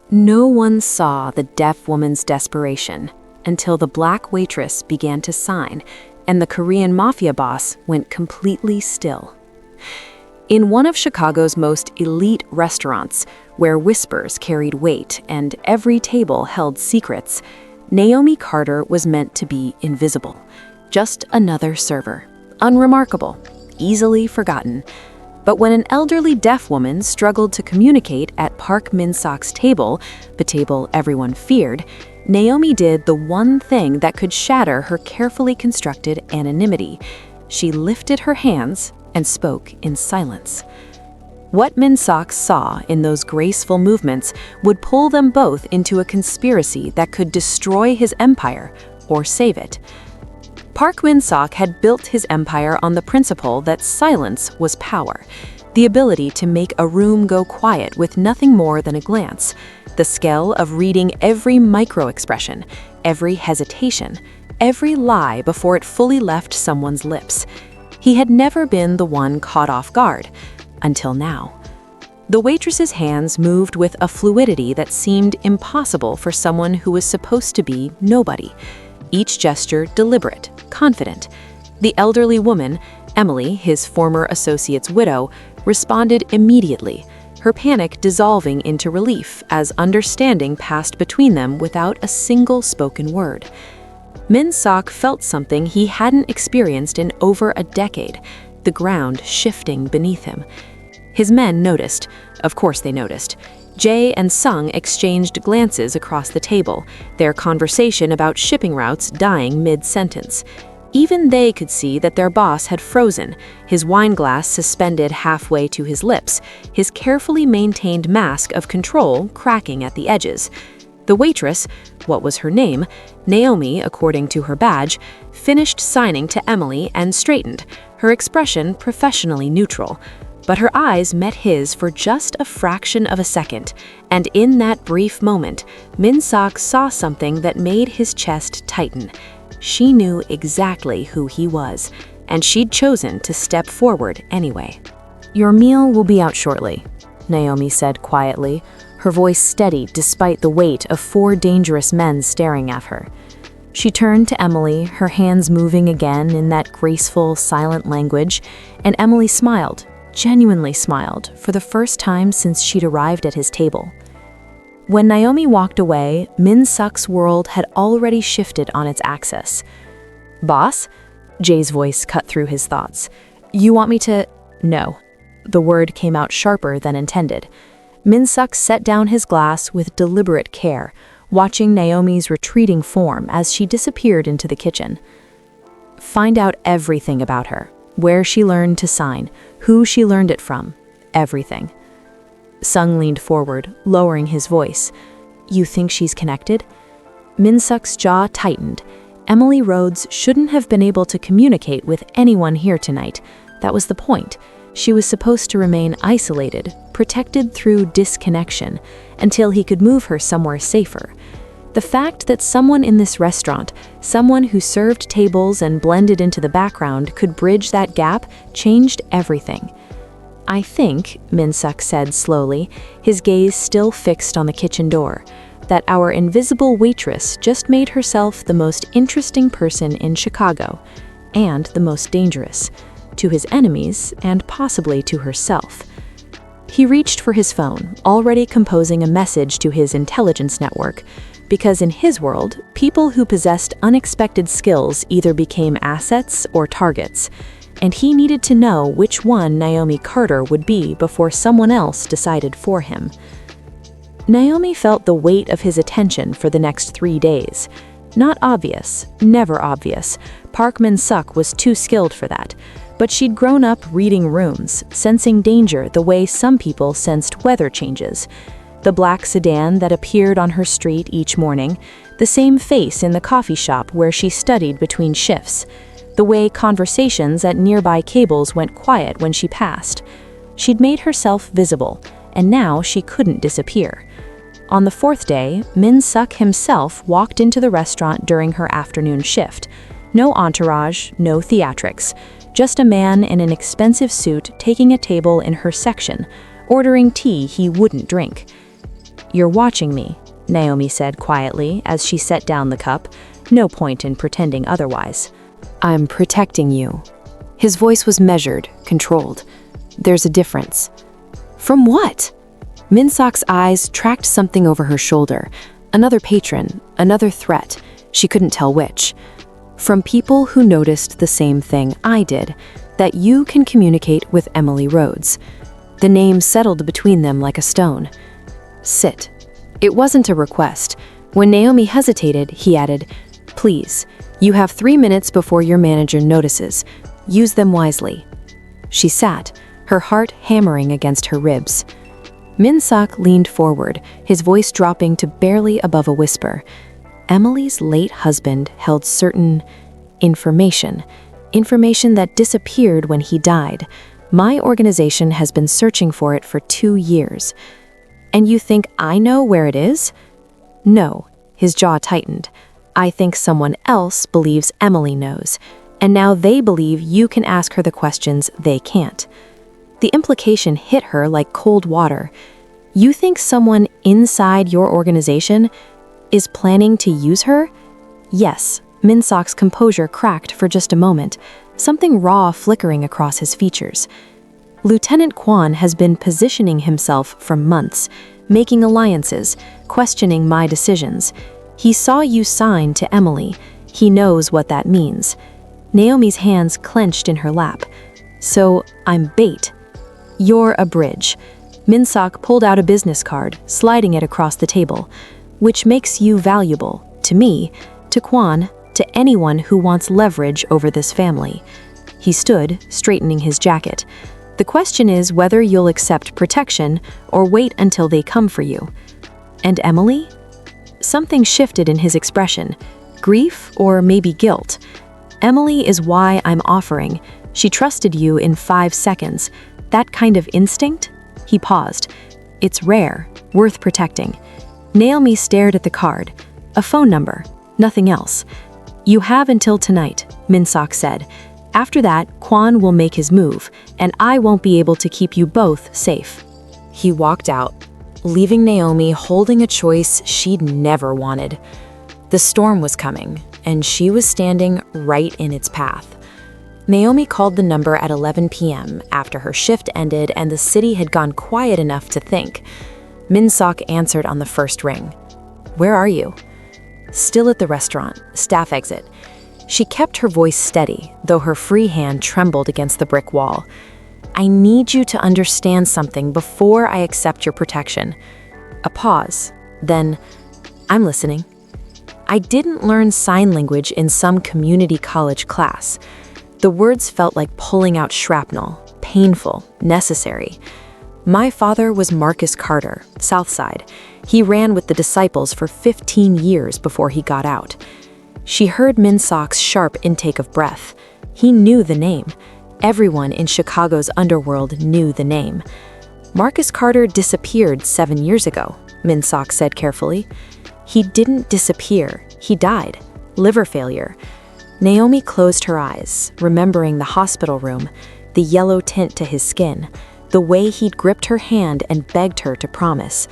No one saw the deaf woman's desperation until the black waitress began to sign and the Korean Mafia boss went completely still. In one of Chicago's most elite restaurants, where whispers carried weight and every table held secrets, Naomi Carter was meant to be invisible. Just another server. Unremarkable. Easily forgotten. But when an elderly deaf woman struggled to communicate at Park Minseok's table, the table everyone feared, Naomi did the one thing that could shatter her carefully constructed anonymity. She lifted her hands and spoke in silence. What Minseok saw in those graceful movements would pull them both into a conspiracy that could destroy his empire or save it. Park Minseok had built his empire on the principle that silence was power, the ability to make a room go quiet with nothing more than a glance, the skill of reading every micro-expression, every hesitation, every lie before it fully left someone's lips. He had never been the one caught off guard, until now. The waitress's hands moved with a fluidity that seemed impossible for someone who was supposed to be nobody. Each gesture deliberate, confident. The elderly woman, Emily, his former associate's widow, responded immediately, her panic dissolving into relief as understanding passed between them without a single spoken word. Minseok felt something he hadn't experienced in over a decade, the ground shifting beneath him. His men noticed. Of course they noticed. Jae and Sung exchanged glances across the table, their conversation about shipping routes dying mid-sentence. Even they could see that their boss had frozen, his wine glass suspended halfway to his lips, his carefully maintained mask of control cracking at the edges. The waitress, what was her name, Naomi according to her badge, finished signing to Emily and straightened, her expression professionally neutral. But her eyes met his for just a fraction of a second, and in that brief moment, Minseok saw something that made his chest tighten. She knew exactly who he was, and she'd chosen to step forward anyway. "Your meal will be out shortly," Naomi said quietly, her voice steady despite the weight of 4 dangerous men staring at her. She turned to Emily, her hands moving again in that graceful, silent language, and Emily smiled. Genuinely smiled, for the first time since she'd arrived at his table. When Naomi walked away, Minseok's world had already shifted on its axis. "Boss?" Jae's voice cut through his thoughts. "You want me to—" "No." The word came out sharper than intended. Minseok set down his glass with deliberate care, watching Naomi's retreating form as she disappeared into the kitchen. "Find out everything about her. Where she learned to sign, who she learned it from, everything." Sung leaned forward, lowering his voice. "You think she's connected?" Minseok's jaw tightened. Emily Rhodes shouldn't have been able to communicate with anyone here tonight. That was the point. She was supposed to remain isolated, protected through disconnection, until he could move her somewhere safer. The fact that someone in this restaurant, someone who served tables and blended into the background, could bridge that gap changed everything. "I think," Minseok said slowly, his gaze still fixed on the kitchen door, "that our invisible waitress just made herself the most interesting person in Chicago, and the most dangerous, to his enemies and possibly to herself." He reached for his phone, already composing a message to his intelligence network, because in his world, people who possessed unexpected skills either became assets or targets, and he needed to know which one Naomi Carter would be before someone else decided for him. Naomi felt the weight of his attention for the next 3 days. Not obvious, never obvious. Park Minseok was too skilled for that. But she'd grown up reading runes, sensing danger the way some people sensed weather changes. The black sedan that appeared on her street each morning, the same face in the coffee shop where she studied between shifts, the way conversations at nearby cables went quiet when she passed. She'd made herself visible, and now she couldn't disappear. On the 4th day, Minseok himself walked into the restaurant during her afternoon shift. No entourage, no theatrics, just a man in an expensive suit taking a table in her section, ordering tea he wouldn't drink. "You're watching me," Naomi said quietly as she set down the cup. No point in pretending otherwise. "I'm protecting you." His voice was measured, controlled. "There's a difference." "From what?" Minseok's eyes tracked something over her shoulder. Another patron, another threat. She couldn't tell which. "From people who noticed the same thing I did, that you can communicate with Emily Rhodes." The name settled between them like a stone. "Sit." It wasn't a request. When Naomi hesitated, he added, "Please, you have 3 minutes before your manager notices. Use them wisely." She sat, her heart hammering against her ribs. Minseok leaned forward, his voice dropping to barely above a whisper. Emily's late husband held certain information that disappeared when he died. My organization has been searching for it for 2 years. "And you think I know where it is?" "No," his jaw tightened. "I think someone else believes Emily knows, and now they believe you can ask her the questions they can't." The implication hit her like cold water. "You think someone inside your organization is planning to use her?" "Yes." Minseok's composure cracked for just a moment, something raw flickering across his features. "Lieutenant Kwon has been positioning himself for months, making alliances, questioning my decisions. He saw you sign to Emily. He knows what that means." Naomi's hands clenched in her lap. "So I'm bait." "You're a bridge." Minseok pulled out a business card, sliding it across the table. "Which makes you valuable, to me, to Kwon, to anyone who wants leverage over this family." He stood, straightening his jacket. "The question is whether you'll accept protection or wait until they come for you." "And Emily?" Something shifted in his expression. Grief or maybe guilt. "Emily is why I'm offering. She trusted you in 5 seconds. That kind of instinct?" He paused. "It's rare, worth protecting." Naomi stared at the card. "A phone number, nothing else." "You have until tonight," Minseok said. "After that, Kwon will make his move, and I won't be able to keep you both safe." He walked out, leaving Naomi holding a choice she'd never wanted. The storm was coming, and she was standing right in its path. Naomi called the number at 11 p.m. after her shift ended and the city had gone quiet enough to think. Minseok answered on the first ring. "Where are you?" "Still at the restaurant, staff exit." She kept her voice steady, though her free hand trembled against the brick wall. "I need you to understand something before I accept your protection." A pause. Then, "I'm listening." "I didn't learn sign language in some community college class." The words felt like pulling out shrapnel, painful, necessary. "My father was Marcus Carter, Southside. He ran with the disciples for 15 years before he got out." She heard Minseok's sharp intake of breath. He knew the name. Everyone in Chicago's Underworld knew the name. "Marcus Carter disappeared 7 years ago," Minseok said carefully. "He didn't disappear. He died. Liver failure." Naomi closed her eyes, remembering the hospital room, the yellow tint to his skin, the way he'd gripped her hand and begged her to promise.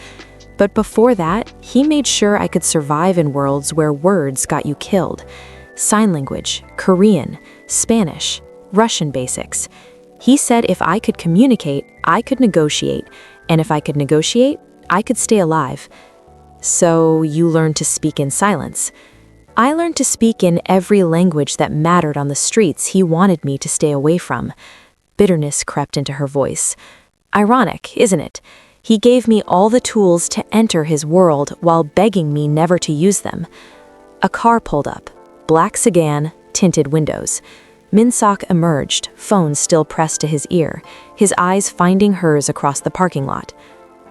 "But before that, he made sure I could survive in worlds where words got you killed. Sign language, Korean, Spanish, Russian basics. He said if I could communicate, I could negotiate, and if I could negotiate, I could stay alive." "So you learned to speak in silence." "I learned to speak in every language that mattered on the streets he wanted me to stay away from." Bitterness crept into her voice. "Ironic, isn't it? He gave me all the tools to enter his world while begging me never to use them." A car pulled up. Black sedan, tinted windows. Minseok emerged, phone still pressed to his ear, his eyes finding hers across the parking lot.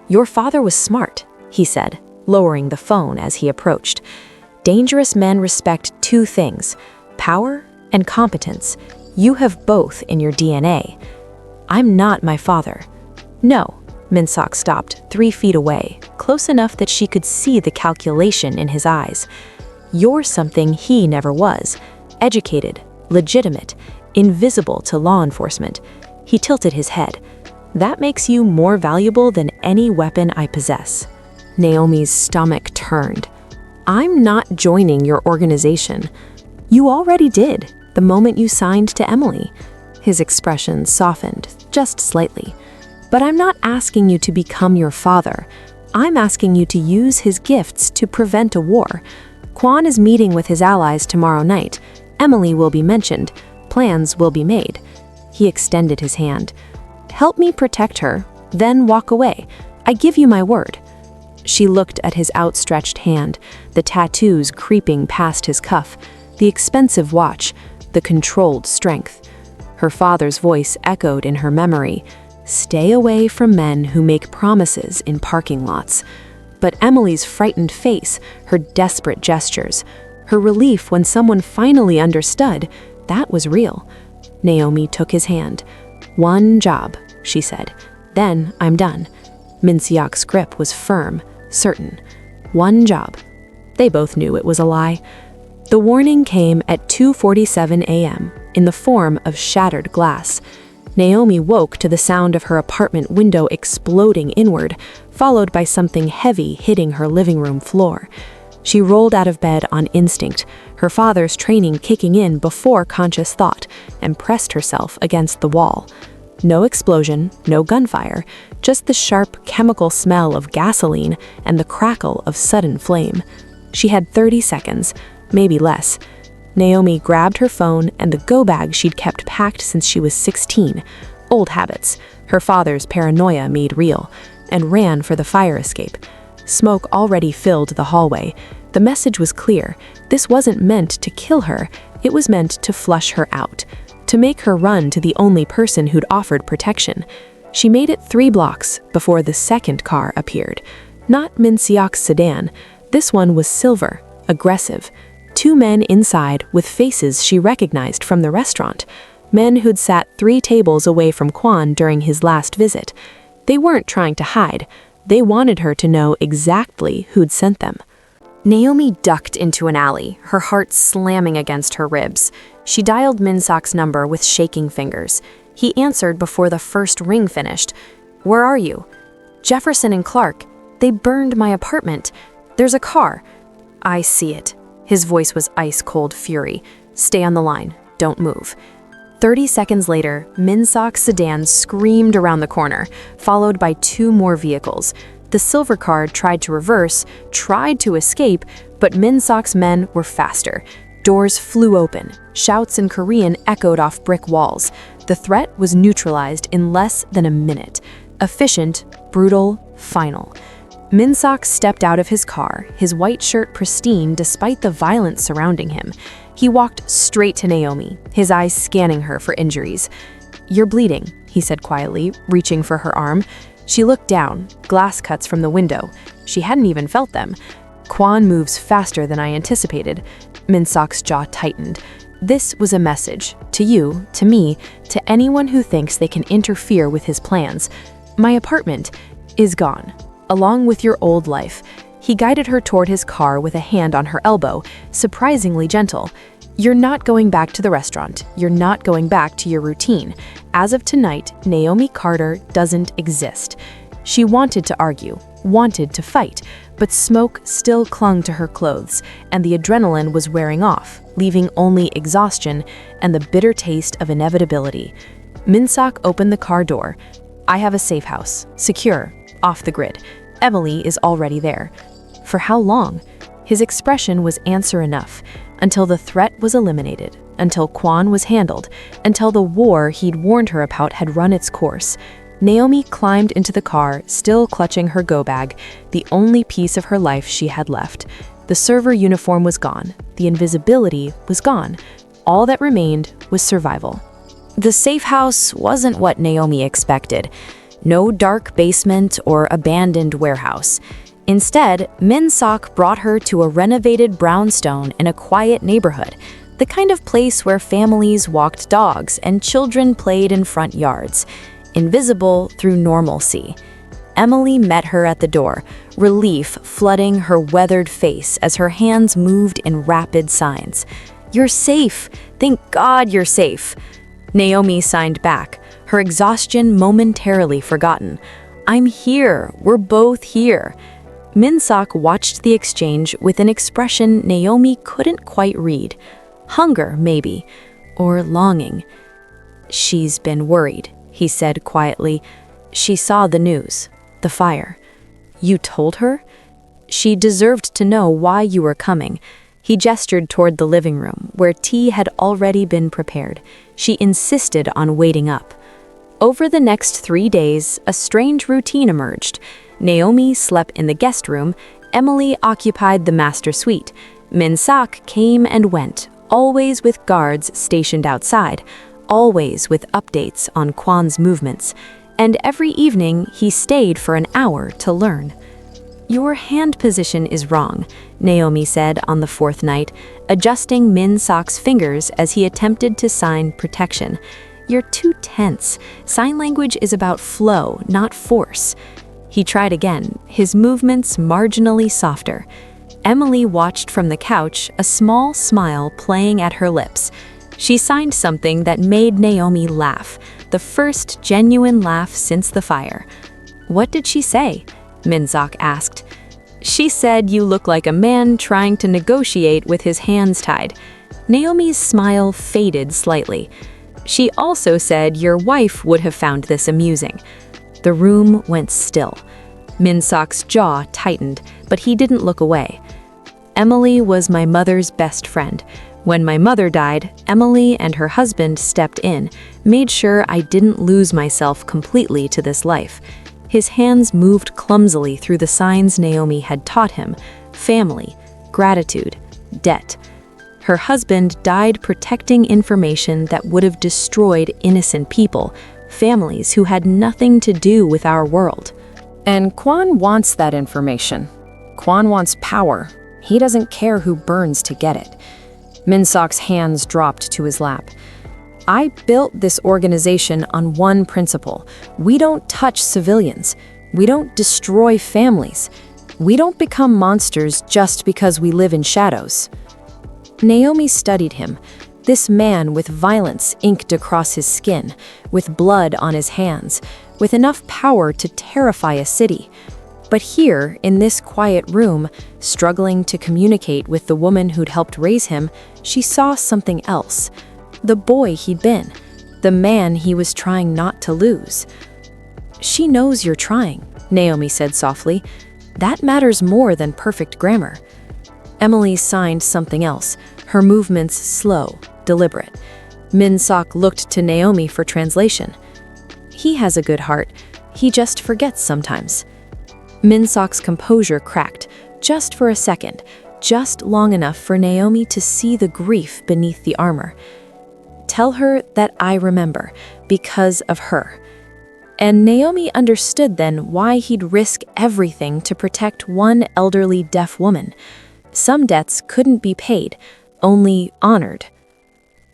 "Your father was smart," he said, lowering the phone as he approached. "Dangerous men respect 2 things, power and competence. You have both in your DNA." "I'm not my father." "No." Minseok stopped 3 feet away, close enough that she could see the calculation in his eyes. "You're something he never was. Educated, legitimate, invisible to law enforcement." He tilted his head. "That makes you more valuable than any weapon I possess." Naomi's stomach turned. "I'm not joining your organization. You already did, the moment you signed to Emily." His expression softened, just slightly. "But I'm not asking you to become your father. I'm asking you to use his gifts to prevent a war. Kwon is meeting with his allies tomorrow night. Emily will be mentioned. Plans will be made." He extended his hand. "Help me protect her, then walk away. I give you my word." She looked at his outstretched hand, the tattoos creeping past his cuff, the expensive watch, the controlled strength. Her father's voice echoed in her memory. "Stay away from men who make promises in parking lots." But Emily's frightened face, her desperate gestures, her relief when someone finally understood, that was real. Naomi took his hand. "One job," she said. "Then I'm done." Minseok's grip was firm, certain. One job. They both knew it was a lie. The warning came at 2:47 a.m. in the form of shattered glass. Naomi woke to the sound of her apartment window exploding inward, followed by something heavy hitting her living room floor. She rolled out of bed on instinct, her father's training kicking in before conscious thought, and pressed herself against the wall. No explosion, no gunfire, just the sharp chemical smell of gasoline and the crackle of sudden flame. She had 30 seconds, maybe less. Naomi grabbed her phone and the go-bag she'd kept packed since she was 16, old habits, her father's paranoia made real, and ran for the fire escape. Smoke already filled the hallway. The message was clear. This wasn't meant to kill her, it was meant to flush her out, to make her run to the only person who'd offered protection. She made it 3 blocks before the second car appeared. Not Minseok's sedan. This one was silver, aggressive. 2 men inside with faces she recognized from the restaurant. Men who'd sat 3 tables away from Kwon during his last visit. They weren't trying to hide. They wanted her to know exactly who'd sent them. Naomi ducked into an alley, her heart slamming against her ribs. She dialed Minseok's number with shaking fingers. He answered before the first ring finished. "Where are you?" "Jefferson and Clark. They burned my apartment. There's a car." "I see it." His voice was ice-cold fury. "Stay on the line. Don't move." 30 seconds later, Minseok's sedan screamed around the corner, followed by 2 more vehicles. The silver car tried to reverse, tried to escape, but Minseok's men were faster. Doors flew open. Shouts in Korean echoed off brick walls. The threat was neutralized in less than a minute. Efficient, brutal, final. Minseok stepped out of his car, his white shirt pristine despite the violence surrounding him. He walked straight to Naomi, his eyes scanning her for injuries. "You're bleeding," he said quietly, reaching for her arm. She looked down, glass cuts from the window. She hadn't even felt them. "Kwon moves faster than I anticipated." Minseok's jaw tightened. This was a message, to you, to me, to anyone who thinks they can interfere with his plans. "My apartment is gone, along with your old life." He guided her toward his car with a hand on her elbow, surprisingly gentle. "You're not going back to the restaurant. You're not going back to your routine. As of tonight, Naomi Carter doesn't exist." She wanted to argue, wanted to fight, but smoke still clung to her clothes, and the adrenaline was wearing off, leaving only exhaustion and the bitter taste of inevitability. Minseok opened the car door. "I have a safe house, secure, off the grid. Emily is already there." For how long? His expression was answer enough, until the threat was eliminated, until Kwon was handled, until the war he'd warned her about had run its course. Naomi climbed into the car, still clutching her go-bag, the only piece of her life she had left. The server uniform was gone. The invisibility was gone. All that remained was survival. The safe house wasn't what Naomi expected. No dark basement or abandoned warehouse. Instead, Minseok brought her to a renovated brownstone in a quiet neighborhood, the kind of place where families walked dogs and children played in front yards, invisible through normalcy. Emily met her at the door, relief flooding her weathered face as her hands moved in rapid signs. "You're safe. Thank God you're safe." Naomi signed back, her exhaustion momentarily forgotten. "I'm here. We're both here." Minseok watched the exchange with an expression Naomi couldn't quite read. Hunger, maybe, or longing. "She's been worried," he said quietly. "She saw the news, the fire. You told her? She deserved to know why you were coming." He gestured toward the living room, where tea had already been prepared. She insisted on waiting up. Over the next 3 days, a strange routine emerged. Naomi slept in the guest room, Emily occupied the master suite. Minseok came and went, always with guards stationed outside, always with updates on Kwan's movements, and every evening he stayed for an hour to learn. "Your hand position is wrong," Naomi said on the 4th night, adjusting Minseok's fingers as he attempted to sign protection. "You're too tense. Sign language is about flow, not force." He tried again, his movements marginally softer. Emily watched from the couch, a small smile playing at her lips. She signed something that made Naomi laugh, the first genuine laugh since the fire. "What did she say?" Minseok asked. "She said you look like a man trying to negotiate with his hands tied." Naomi's smile faded slightly. "She also said your wife would have found this amusing." The room went still. Minseok's jaw tightened, but he didn't look away. "Emily was my mother's best friend. When my mother died, Emily and her husband stepped in, made sure I didn't lose myself completely to this life." His hands moved clumsily through the signs Naomi had taught him: family, gratitude, debt. Her husband died protecting information that would have destroyed innocent people, families who had nothing to do with our world. And Kwan wants that information. Kwan wants power. He doesn't care who burns to get it. Minseok's hands dropped to his lap. "I built this organization on one principle. We don't touch civilians. We don't destroy families. We don't become monsters just because we live in shadows." Naomi studied him. This man with violence inked across his skin, with blood on his hands, with enough power to terrify a city. But here, in this quiet room, struggling to communicate with the woman who'd helped raise him, she saw something else. The boy he'd been, the man he was trying not to lose. "She knows you're trying," Naomi said softly. "That matters more than perfect grammar." Emily signed something else, her movements slow, deliberate. Minseok looked to Naomi for translation. "He has a good heart. He just forgets sometimes." Minseok's composure cracked, just for a second, just long enough for Naomi to see the grief beneath the armor. "Tell her that I remember, because of her." And Naomi understood then why he'd risk everything to protect one elderly deaf woman. Some debts couldn't be paid, only honored.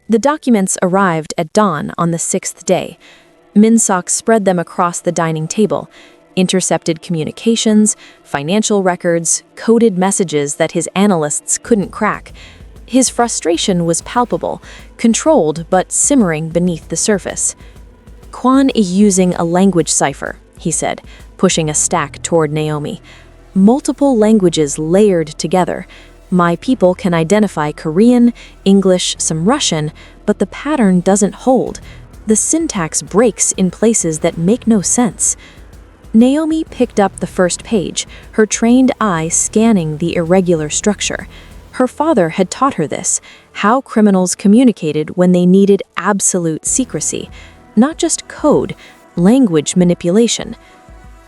The documents arrived at dawn on the 6th day. Minseok spread them across the dining table. Intercepted communications, financial records, coded messages that his analysts couldn't crack. His frustration was palpable, controlled but simmering beneath the surface. "Kwan is using a language cipher," he said, pushing a stack toward Naomi. "Multiple languages layered together. My people can identify Korean, English, some Russian, but the pattern doesn't hold. The syntax breaks in places that make no sense." Naomi picked up the first page, her trained eye scanning the irregular structure. Her father had taught her this, how criminals communicated when they needed absolute secrecy. Not just code, language manipulation.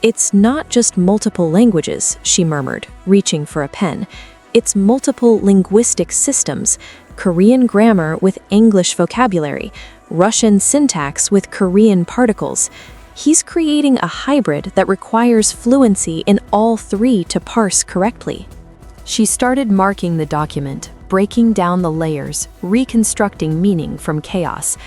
"It's not just multiple languages," she murmured, reaching for a pen. "It's multiple linguistic systems, Korean grammar with English vocabulary, Russian syntax with Korean particles. He's creating a hybrid that requires fluency in all three to parse correctly." She started marking the document, breaking down the layers, reconstructing meaning from chaos.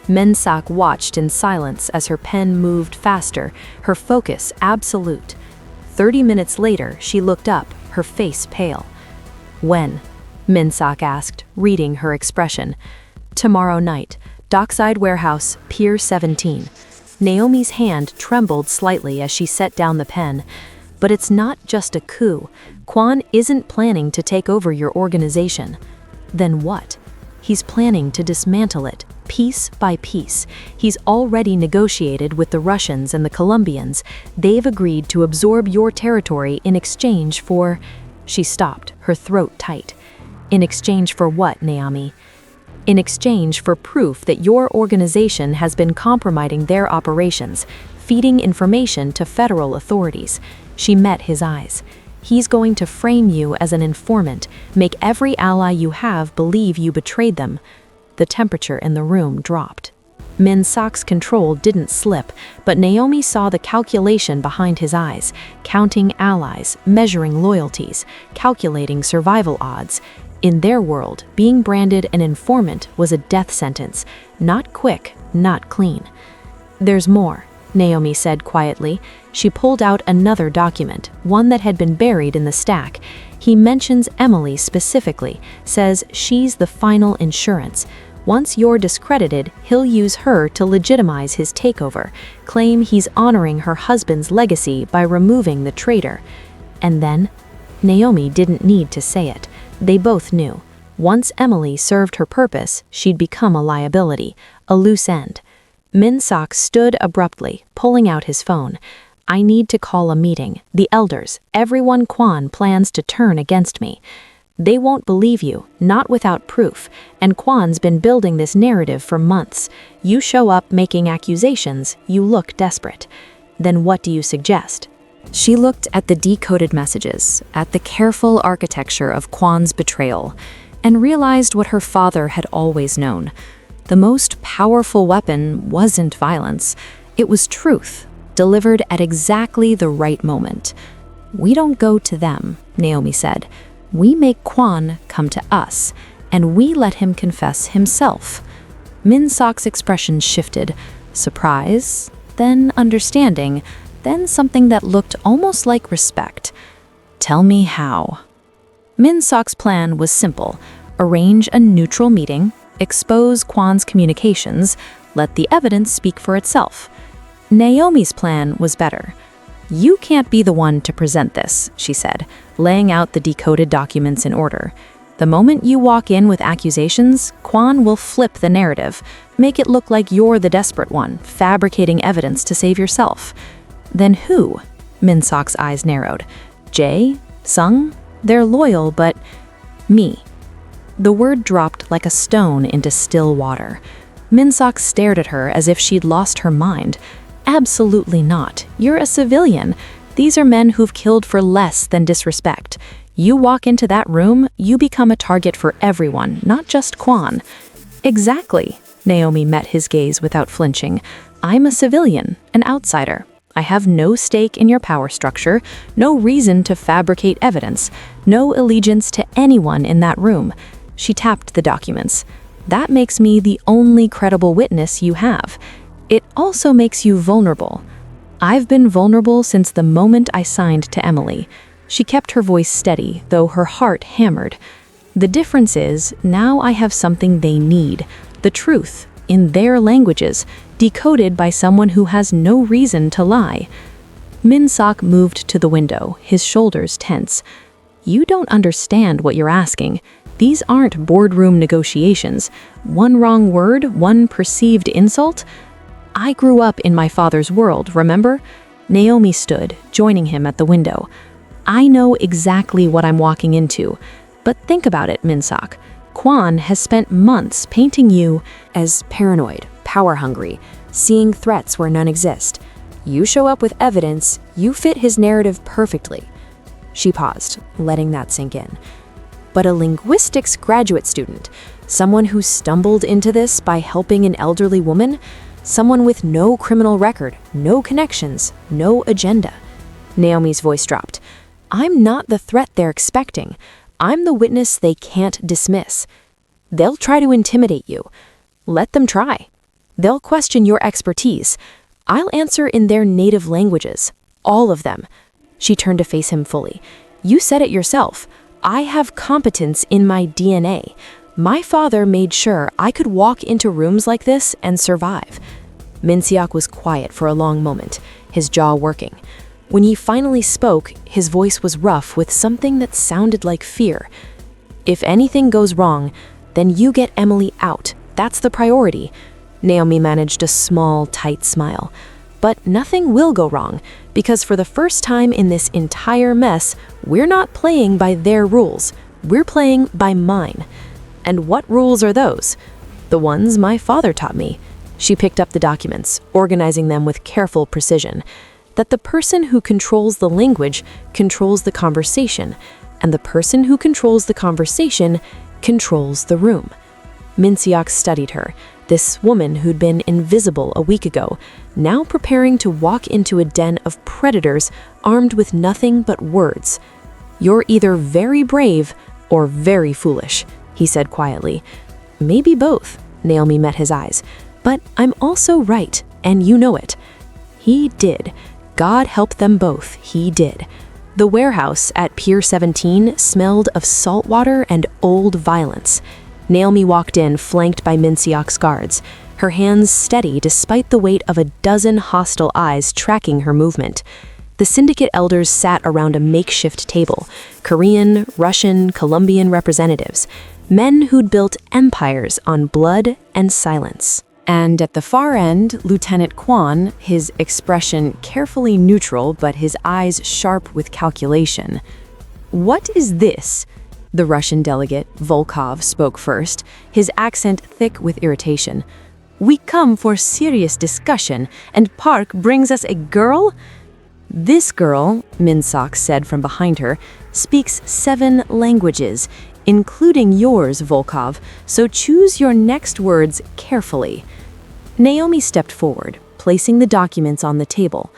Minseok watched in silence as her pen moved faster, her focus absolute. 30 minutes later, she looked up, her face pale. "When?" Minseok asked, reading her expression. "Tomorrow night, Dockside Warehouse, Pier 17. Naomi's hand trembled slightly as she set down the pen. But it's not just a coup. Kwon isn't planning to take over your organization. Then what? He's planning to dismantle it, piece by piece. He's already negotiated with the Russians and the Colombians. They've agreed to absorb your territory in exchange for... She stopped, her throat tight. In exchange for what, Naomi? In exchange for proof that your organization has been compromising their operations, feeding information to federal authorities. She met his eyes. He's going to frame you as an informant, make every ally you have believe you betrayed them. The temperature in the room dropped. Minseok's control didn't slip, but Naomi saw the calculation behind his eyes, counting allies, measuring loyalties, calculating survival odds. In their world, being branded an informant was a death sentence, not quick, not clean. There's more, Naomi said quietly. She pulled out another document, one that had been buried in the stack. He mentions Emily specifically, says she's the final insurance. Once you're discredited, he'll use her to legitimize his takeover, claim he's honoring her husband's legacy by removing the traitor. And then, Naomi didn't need to say it. They both knew. Once Emily served her purpose, she'd become a liability, a loose end. Minseok stood abruptly, pulling out his phone. I need to call a meeting. The elders, everyone Kwon plans to turn against me. They won't believe you, not without proof, and Kwon's been building this narrative for months. You show up making accusations, you look desperate. Then what do you suggest? She looked at the decoded messages, at the careful architecture of Kwon's betrayal, and realized what her father had always known. The most powerful weapon wasn't violence, it was truth, delivered at exactly the right moment. We don't go to them, Naomi said. We make Kwon come to us, and we let him confess himself. Minseok's expression shifted, surprise, then understanding, then something that looked almost like respect. Tell me how. Minseok's plan was simple. Arrange a neutral meeting, expose Kwon's communications, let the evidence speak for itself. Naomi's plan was better. You can't be the one to present this, she said, laying out the decoded documents in order. The moment you walk in with accusations, Kwon will flip the narrative, make it look like you're the desperate one, fabricating evidence to save yourself. Then who? Minseok's eyes narrowed. Jae? Sung? They're loyal, but... me. The word dropped like a stone into still water. Minseok stared at her as if she'd lost her mind. Absolutely not. You're a civilian. These are men who've killed for less than disrespect. You walk into that room, you become a target for everyone, not just Kwon. Exactly. Naomi met his gaze without flinching. I'm a civilian, an outsider. I have no stake in your power structure, no reason to fabricate evidence, no allegiance to anyone in that room. She tapped the documents. That makes me the only credible witness you have. It also makes you vulnerable. I've been vulnerable since the moment I signed to Emily. She kept her voice steady, though her heart hammered. The difference is, now I have something they need, the truth, in their languages, decoded by someone who has no reason to lie. Minseok moved to the window, his shoulders tense. You don't understand what you're asking. These aren't boardroom negotiations. One wrong word, one perceived insult. I grew up in my father's world, remember? Naomi stood, joining him at the window. I know exactly what I'm walking into. But think about it, Minseok. Kwon has spent months painting you as paranoid, power-hungry, seeing threats where none exist. You show up with evidence, you fit his narrative perfectly. She paused, letting that sink in. But a linguistics graduate student, someone who stumbled into this by helping an elderly woman, someone with no criminal record, no connections, no agenda. Naomi's voice dropped. I'm not the threat they're expecting. I'm the witness they can't dismiss. They'll try to intimidate you. Let them try. They'll question your expertise. I'll answer in their native languages. All of them. She turned to face him fully. You said it yourself. I have competence in my DNA. My father made sure I could walk into rooms like this and survive. Minseok was quiet for a long moment, his jaw working. When he finally spoke, his voice was rough with something that sounded like fear. "If anything goes wrong, then you get Emily out. That's the priority." Naomi managed a small, tight smile. "But nothing will go wrong, because for the first time in this entire mess, we're not playing by their rules. We're playing by mine. And what rules are those? The ones my father taught me." She picked up the documents, organizing them with careful precision. That the person who controls the language controls the conversation, and the person who controls the conversation controls the room. Minseok studied her, this woman who'd been invisible a week ago, now preparing to walk into a den of predators armed with nothing but words. "You're either very brave or very foolish," he said quietly. "Maybe both," Naomi met his eyes. "But I'm also right, and you know it." He did. God help them both, he did. The warehouse at Pier 17 smelled of salt water and old violence. Naomi walked in, flanked by Minseok's guards, her hands steady despite the weight of a dozen hostile eyes tracking her movement. The syndicate elders sat around a makeshift table, Korean, Russian, Colombian representatives, men who'd built empires on blood and silence. And at the far end, Lieutenant Kwon, his expression carefully neutral but his eyes sharp with calculation. "What is this?" The Russian delegate, Volkov, spoke first, his accent thick with irritation. "We come for serious discussion, and Park brings us a girl?" "This girl," Minseok said from behind her, "speaks 7 languages, including yours, Volkov, so choose your next words carefully." Naomi stepped forward, placing the documents on the table.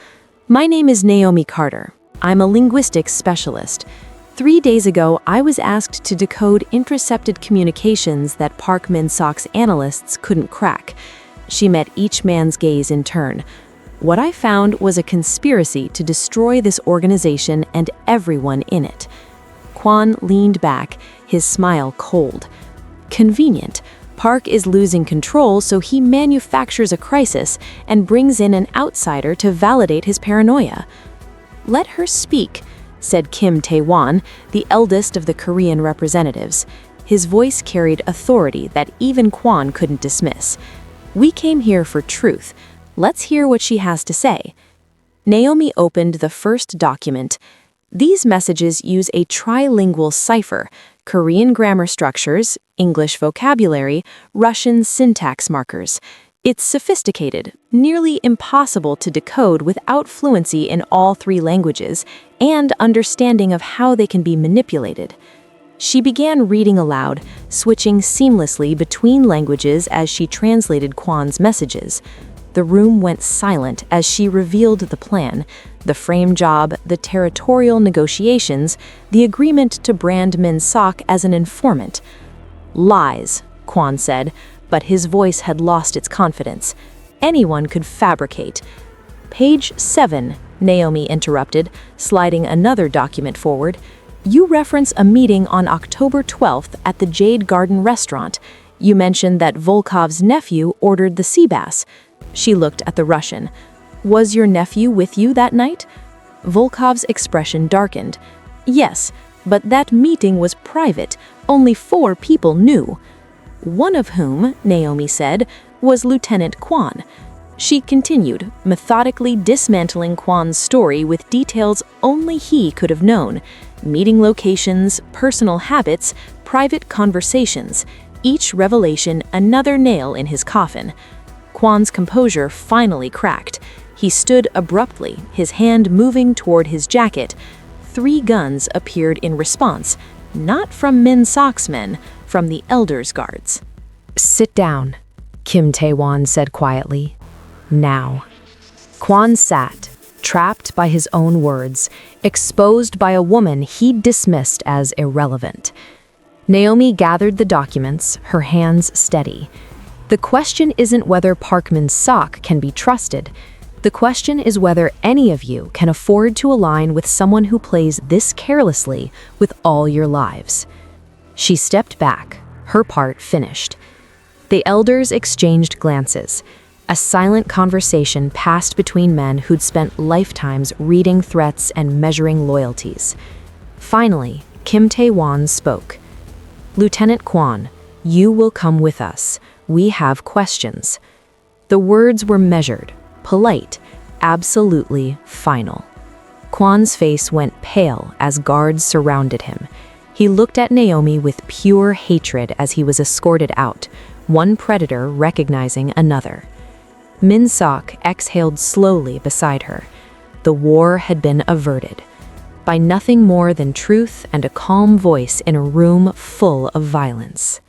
"My name is Naomi Carter. I'm a linguistic specialist. 3 days ago, I was asked to decode intercepted communications that Park Minseok's analysts couldn't crack." She met each man's gaze in turn. "What I found was a conspiracy to destroy this organization and everyone in it." Kwon leaned back, his smile cold. "Convenient. Park is losing control, so he manufactures a crisis and brings in an outsider to validate his paranoia." "Let her speak," said Kim Tae-won, the eldest of the Korean representatives. His voice carried authority that even Kwon couldn't dismiss. "We came here for truth. Let's hear what she has to say." Naomi opened the first document. These messages use a trilingual cipher, Korean grammar structures, English vocabulary, Russian syntax markers. It's sophisticated, nearly impossible to decode without fluency in all 3 languages and understanding of how they can be manipulated. She began reading aloud, switching seamlessly between languages as she translated Kwon's messages. The room went silent as she revealed the plan, the frame job, the territorial negotiations, the agreement to brand Minseok as an informant. "Lies," Kwon said, but his voice had lost its confidence. "Anyone could fabricate." "Page 7, Naomi interrupted, sliding another document forward. "You reference a meeting on October 12th at the Jade Garden restaurant. You mentioned that Volkov's nephew ordered the sea bass." She looked at the Russian. "Was your nephew with you that night?" Volkov's expression darkened. "Yes, but that meeting was private. Only 4 people knew." "One of whom," Naomi said, "was Lieutenant Kwon." She continued, methodically dismantling Kwon's story with details only he could have known. Meeting locations, personal habits, private conversations. Each revelation another nail in his coffin. Kwon's composure finally cracked. He stood abruptly, his hand moving toward his jacket. 3 guns appeared in response, not from Minseok's men, from the elders' guards. "Sit down," Kim Tae-won said quietly. "Now." Kwon sat, trapped by his own words, exposed by a woman he'd dismissed as irrelevant. Naomi gathered the documents, her hands steady. The question isn't whether Park Minseok can be trusted. The question is whether any of you can afford to align with someone who plays this carelessly with all your lives. She stepped back, her part finished. The elders exchanged glances. A silent conversation passed between men who'd spent lifetimes reading threats and measuring loyalties. Finally, Kim Tae-won spoke. "Lieutenant Kwon, you will come with us. We have questions." The words were measured, polite, absolutely final. Kwon's face went pale as guards surrounded him. He looked at Naomi with pure hatred as he was escorted out, one predator recognizing another. Minseok exhaled slowly beside her. The war had been averted by nothing more than truth and a calm voice in a room full of violence.